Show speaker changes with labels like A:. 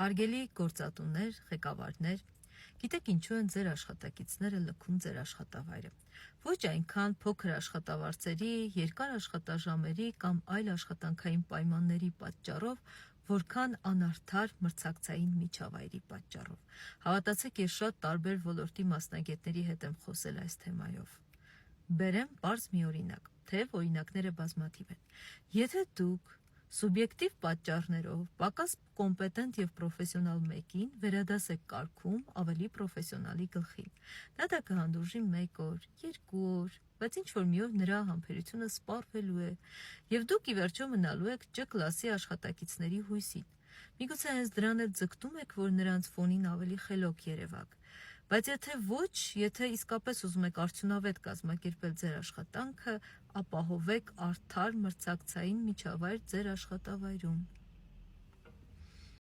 A: Հարգելի գործատուներ, ղեկավարներ, գիտեք ինչու են ձեր աշխատակիցները լքում ձեր աշխատավայրը։ Ոչ այնքան փոքր աշխատավարձերի, երկար աշխատաժամերի կամ այլ աշխատանքային պայմանների պատճառով, որքան անարդար մրցակցային միջավայրի պատճառով։ Հավատացեք, ես շատ տարբեր ոլորտի մասնագետների հետ եմ խոսել այս թեմայով։ Բերեմ պարզ մի օրինակ, թեև օրինակները բազմաթիվ են։ Եթե դուք սուբյեկտիվ պատճառներով պակաս կոմպետենտ եւ պրոֆեսիոնալ մեկին վերադաս եք կարգում ավելի պրոֆեսիոնալի գլխին, դա կհանդուրժի 1 օր, 2 օր, բայց ինչ-որ մի օր նրա համբերությունը սպառվելու է եւ դուք ի վերջո մնալու եք Ջ կլասի աշխատակիցների հույսին։ Միգուցե հենց դրան էլ ձգտում եք, որ նրանց ֆոնին ավելի խելոք երևաք։ Բայց եթե ոչ, եթե իսկապես ուզում եք արդյունավետ կազմակերպել ձեր աշխատանքը, ապահովեք արդար մրցակցային միջավայր ձեր աշխատավայրում։